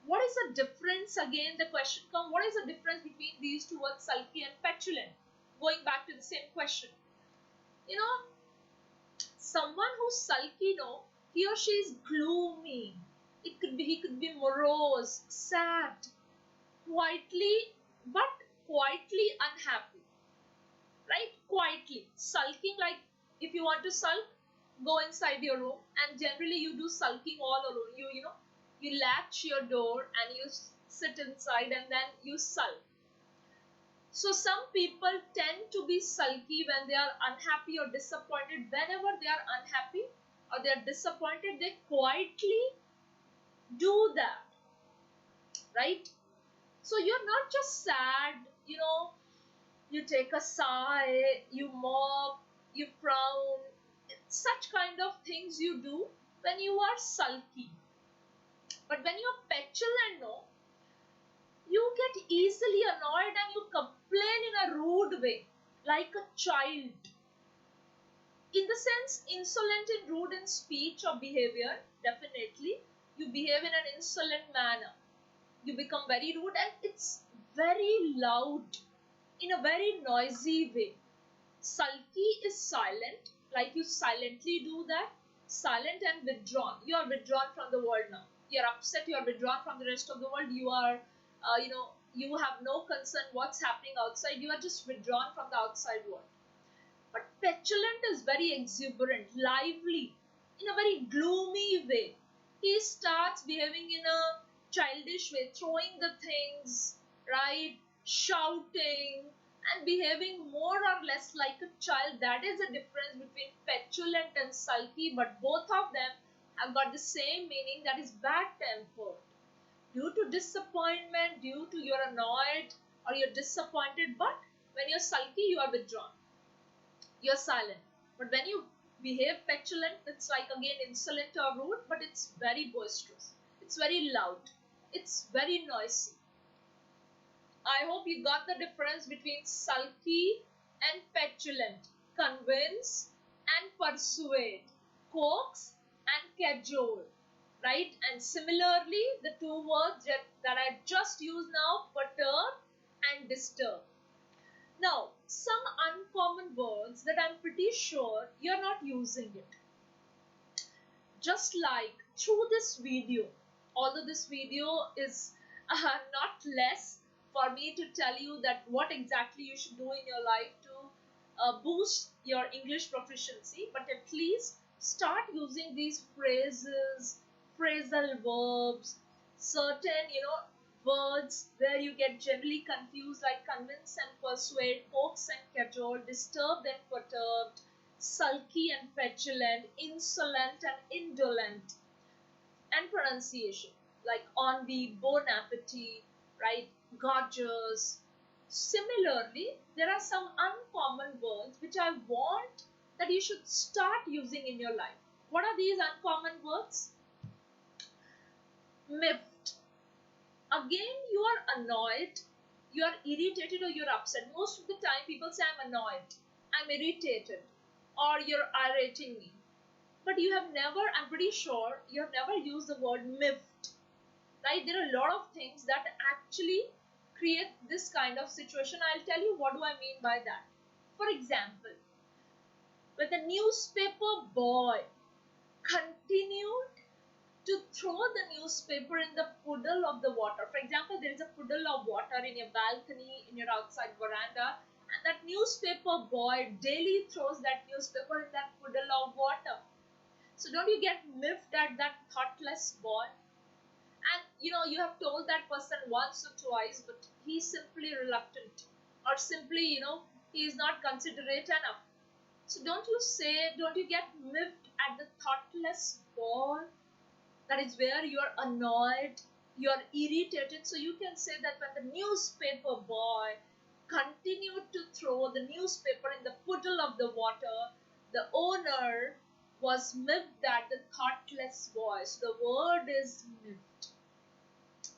What is the difference? Again, the question comes, what is the difference between these two words, sulky and petulant? Going back to the same question. Someone who's sulky, he or she is gloomy. He could be morose, sad, quietly unhappy. Right? Quietly. Sulking, like if you want to sulk, go inside your room, and generally you do sulking all alone. You latch your door and you sit inside and then you sulk. So some people tend to be sulky when they are unhappy or disappointed. Whenever they are unhappy or they are disappointed, they quietly do that. Right? So you're not just sad, you take a sigh, you mock, you frown. Such kind of things you do when you are sulky. But when you're petulant, you get easily annoyed and you complain in a rude way, like a child. In the sense, insolent and rude in speech or behavior, definitely. You behave in an insolent manner. You become very rude and it's very loud, in a very noisy way. Sulky is silent, like you silently do that. Silent and withdrawn. You are withdrawn from the world now. You are upset, you are withdrawn from the rest of the world. You are, you have no concern what's happening outside. You are just withdrawn from the outside world. But petulant is very exuberant, lively, in a very gloomy way. He starts behaving in a childish way, throwing the things, right, shouting, and behaving more or less like a child. That is the difference between petulant and sulky, but both of them have got the same meaning, that is bad tempered. Due to disappointment, due to you're annoyed or you're disappointed, but when you're sulky, you are withdrawn. You're silent. But when you behave petulant, it's like again insolent or rude, but it's very boisterous. It's very loud. It's very noisy. I hope you got the difference between sulky and petulant. Convince and persuade. Coax and cajole. Right? And similarly, the two words that I just used now, perturb and disturb. Now, some uncommon words that I'm pretty sure you're not using it. Just like through this video, although this video is not less for me to tell you that what exactly you should do in your life to boost your English proficiency, but at least start using these phrases, phrasal verbs, certain, words where you get generally confused, like convince and persuade, coax and cajole, disturbed and perturbed, sulky and petulant, insolent and indolent, and pronunciation like envy, bon appetit, right, gorgeous. Similarly, there are some uncommon words which I want that you should start using in your life. What are these uncommon words? Miffed. Again, you are annoyed, you are irritated, or you're upset. Most of the time people say I'm annoyed, I'm irritated, or you're irritating me. But you have never, I'm pretty sure, you have never used the word miffed. Right? There are a lot of things that actually create this kind of situation. I'll tell you what do I mean by that. For example, when the newspaper boy continued to throw the newspaper in the puddle of the water. For example, there is a puddle of water in your balcony, in your outside veranda, and that newspaper boy daily throws that newspaper in that puddle of water. So don't you get miffed at that thoughtless boy? And you have told that person once or twice, but he's simply reluctant, or simply, he is not considerate enough. So don't you get miffed at the thoughtless boy? That is where you are annoyed, you are irritated. So you can say that when the newspaper boy continued to throw the newspaper in the puddle of the water, the owner was miffed at the thoughtless boy. So the word is miffed.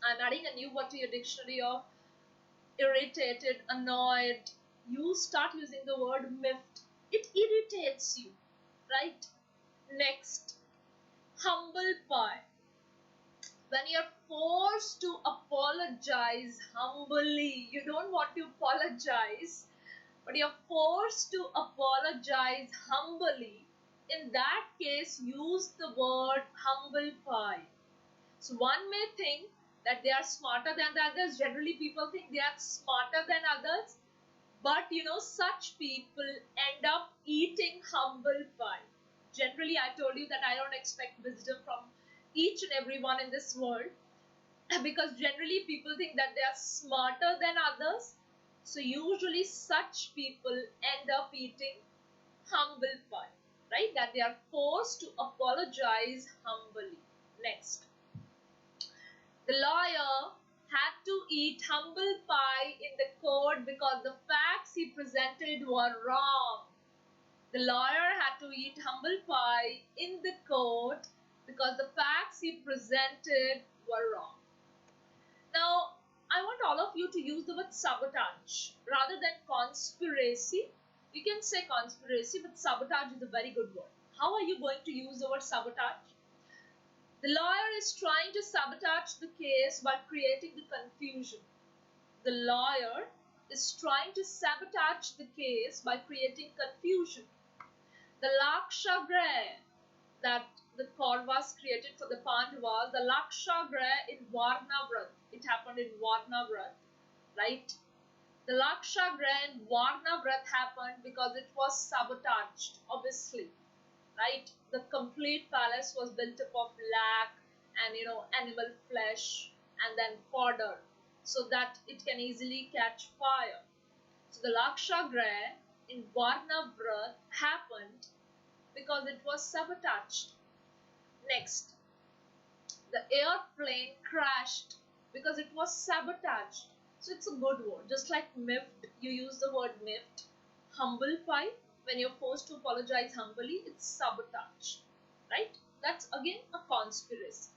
I'm adding a new word to your dictionary of irritated, annoyed. You start using the word miffed. It irritates you, right? Next, humble pie. When you're forced to apologize humbly, you don't want to apologize, but you're forced to apologize humbly. In that case, use the word humble pie. So one may think that they are smarter than the others. Generally, people think they are smarter than others. But such people end up eating humble pie. Generally, I told you that I don't expect wisdom from each and everyone in this world, because generally people think that they are smarter than others. So usually such people end up eating humble pie, right? That they are forced to apologize humbly. Next, the lawyer had to eat humble pie in the court because the facts he presented were wrong. The lawyer had to eat humble pie in the court because the facts he presented were wrong. Now, I want all of you to use the word sabotage rather than conspiracy. You can say conspiracy, but sabotage is a very good word. How are you going to use the word sabotage? The lawyer is trying to sabotage the case by creating the confusion. The lawyer is trying to sabotage the case by creating confusion. The Lakshagre that the Kauravas created for the Pandavas, the Lakshagre in Varnavrat, it happened in Varnavrat, right? The Lakshagre in Varnavrat happened because it was sabotaged, obviously, right? The complete palace was built up of lac and animal flesh and then fodder, so that it can easily catch fire. So the Lakshagre in Varnavrat happened because it was sabotaged. Next, the airplane crashed because it was sabotaged. So it's a good word. Just like miffed, you use the word miffed. Humble pie, when you're forced to apologize humbly, it's sabotage, right? That's again a conspiracy.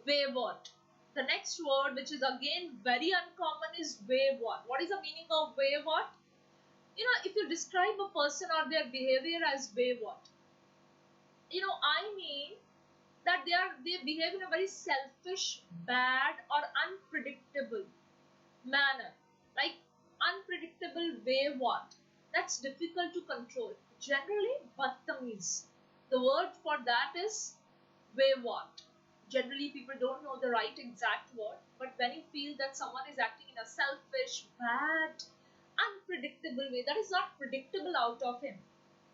Wayward. The next word, which is again very uncommon, is wayward. What is the meaning of wayward? If you describe a person or their behavior as wayward, I mean that they behave in a very selfish, bad, or unpredictable manner. Like unpredictable, wayward. That's difficult to control. Generally, badtameez. The word for that is wayward. Generally, people don't know the right exact word, but when you feel that someone is acting in a selfish, bad, unpredictable way, that is not predictable out of him,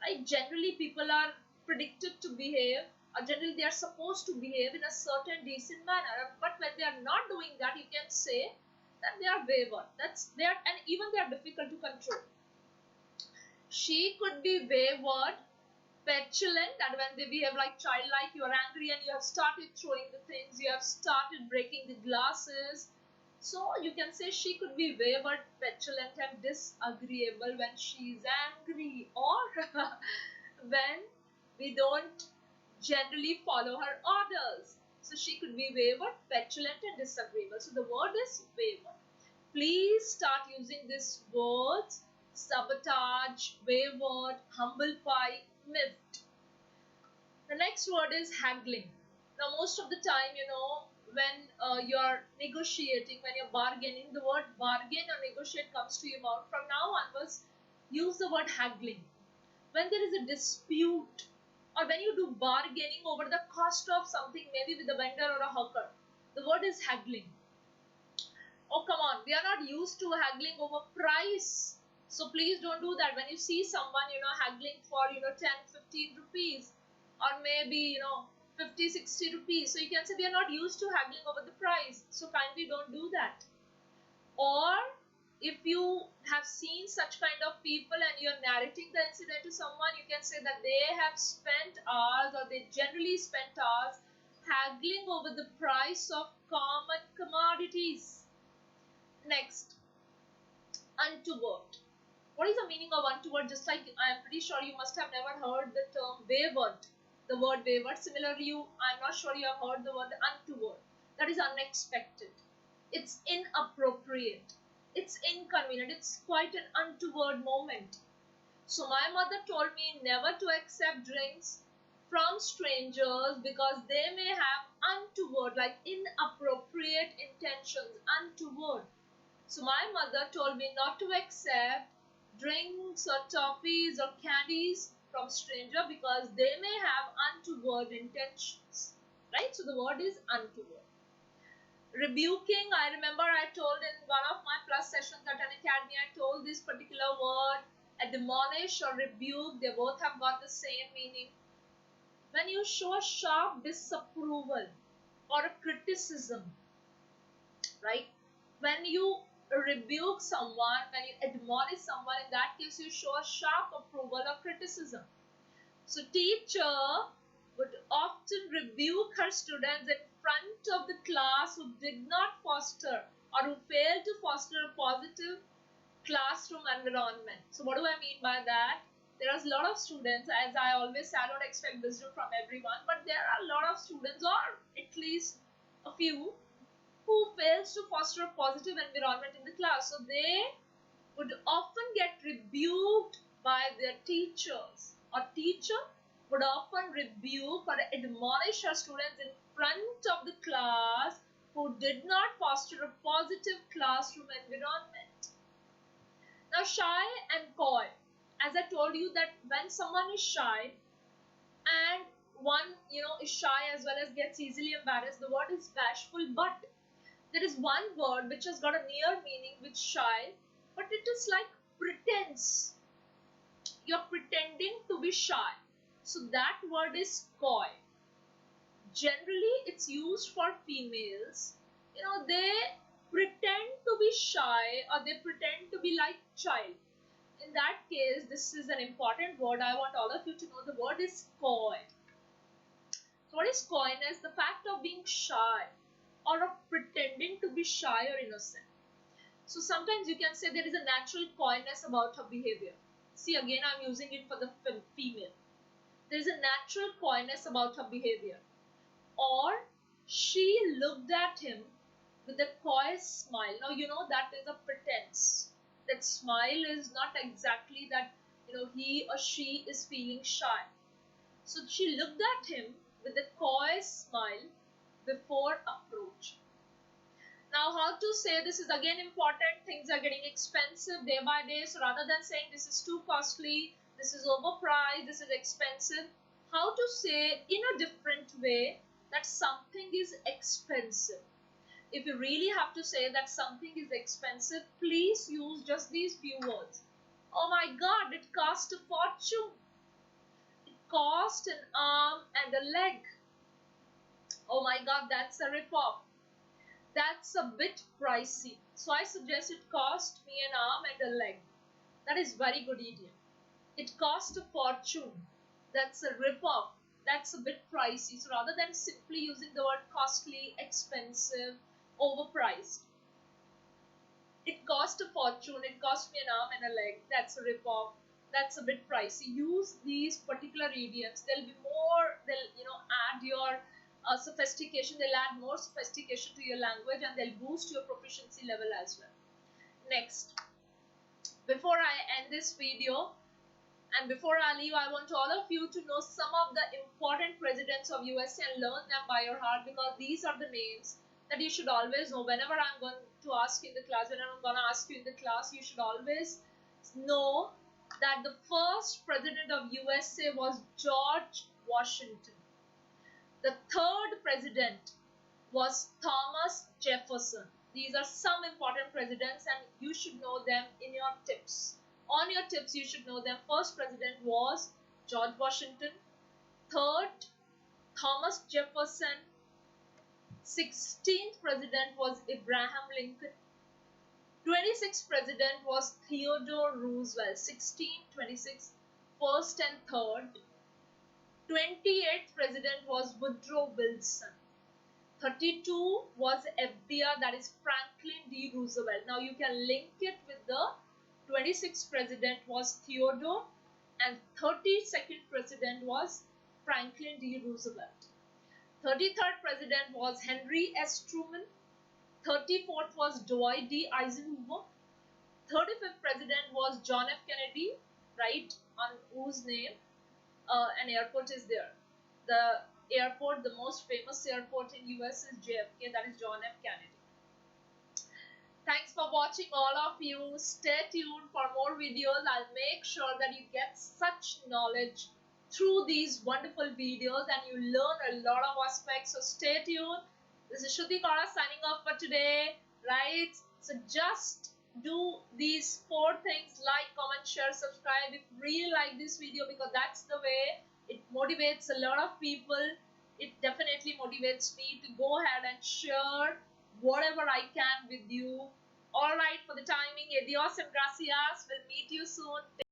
right? Generally, people are predicted to behave, or generally they are supposed to behave in a certain decent manner, but when they are not doing that, you can say that they are wayward. And even they are difficult to control. She could be wayward, petulant, that when they behave like childlike, you are angry and you have started throwing the things, you have started breaking the glasses. So you can say she could be wayward, petulant, and disagreeable when she is angry, or when we don't generally follow her orders. So she could be wayward, petulant, and disagreeable. So the word is wayward. Please start using these words: sabotage, wayward, humble pie, miffed. The next word is haggling. Now, most of the time, when you're negotiating, when you're bargaining, the word bargain or negotiate comes to your mouth. From now onwards, use the word haggling. When there is a dispute, or when you do bargaining over the cost of something, maybe with a vendor or a hawker, the word is haggling. Oh, come on, we are not used to haggling over price. So please don't do that. When you see someone, haggling for, 10, 15 rupees, or maybe, 50, 60 rupees. So you can say we are not used to haggling over the price. So kindly don't do that. Or if you have seen such kind of people and you're narrating the incident to someone, you can say that they have spent hours, or they generally spent hours haggling over the price of common commodities. Next, untoward. What is the meaning of untoward? Just like I am pretty sure you must have never heard the term wayward. The word wayward. Similarly, I'm not sure you have heard the word untoward. That is unexpected. It's inappropriate. It's inconvenient. It's quite an untoward moment. So my mother told me never to accept drinks from strangers because they may have untoward, like inappropriate intentions. Untoward. So my mother told me not to accept drinks or toffees or candies from stranger because they may have untoward intentions. Right? So the word is untoward. Rebuking, I remember I told in one of my plus sessions at an academy, I told this particular word, admonish or rebuke, they both have got the same meaning. When you show a sharp disapproval or a criticism, right? When you rebuke someone, when you admonish someone, in that case you show a sharp approval or criticism. So teacher would often rebuke her students in front of the class who did not foster or who failed to foster a positive classroom environment. So what do I mean by that? There are a lot of students, as I always say, I don't expect wisdom from everyone, but there are a lot of students, or at least a few, who fails to foster a positive environment in the class. So they would often get rebuked by their teachers, or teacher would often rebuke or admonish her students in front of the class who did not foster a positive classroom environment. Now, shy and coy. As I told you that when someone is shy and one is shy as well as gets easily embarrassed, the word is bashful. But there is one word which has got a near meaning with shy, but it is like pretense. You're pretending to be shy. So that word is coy. Generally, it's used for females. They pretend to be shy, or they pretend to be like child. In that case, this is an important word. I want all of you to know the word is coy. So what is coyness? The fact of being shy or of pretending to be shy or innocent. So sometimes you can say there is a natural coyness about her behavior. See, again, I'm using it for the female. There is a natural coyness about her behavior. Or she looked at him with a coy smile. Now, that is a pretense. That smile is not exactly that, he or she is feeling shy. So she looked at him with a coy smile before approach. Now, how to say this is again important. Things are getting expensive day by day. So rather than saying this is too costly, this is overpriced, this is expensive, how to say in a different way that something is expensive. If you really have to say that something is expensive, please use just these few words. Oh my God, it cost a fortune. It cost an arm and a leg. Oh my God, that's a rip-off. That's a bit pricey. So I suggest it cost me an arm and a leg. That is very good idiom. It cost a fortune. That's a rip-off. That's a bit pricey. So rather than simply using the word costly, expensive, overpriced, It cost a fortune. It cost me an arm and a leg. That's a rip-off. That's a bit pricey. Use these particular idioms. They'll be more. They'll add your sophistication. They'll add more sophistication to your language, and they'll boost your proficiency level as well. Next, before I end this video and before I leave, I want all of you to know some of the important presidents of USA and learn them by your heart, because these are the names that you should always know. Whenever I'm going to ask you in the class, whenever I'm going to ask you in the class, you should always know that the first president of USA was George Washington. The third president was Thomas Jefferson. These are some important presidents and you should know them in your tips. On your tips, you should know them. First president was George Washington. Third, Thomas Jefferson. 16th president was Abraham Lincoln. 26th president was Theodore Roosevelt. 16, 26, first and third. 28th president was Woodrow Wilson. 32 was FDR, that is Franklin D. Roosevelt. Now you can link it with the 26th president was Theodore and 32nd president was Franklin D. Roosevelt. 33rd president was Henry S. Truman. 34th was Dwight D. Eisenhower. 35th president was John F. Kennedy, right, on whose name an airport is there. The airport, the most famous airport in US is JFK, that is John F. Kennedy. Thanks for watching, all of you. Stay tuned for more videos. I'll make sure that you get such knowledge through these wonderful videos and you learn a lot of aspects. So stay tuned. This is Shruti Kaura signing off for today, right? So just do these 4 things: like, comment, share, subscribe if you really like this video, because that's the way it motivates a lot of people. It definitely motivates me to go ahead and share whatever I can with you. Alright, for the timing, adios and gracias. We'll meet you soon.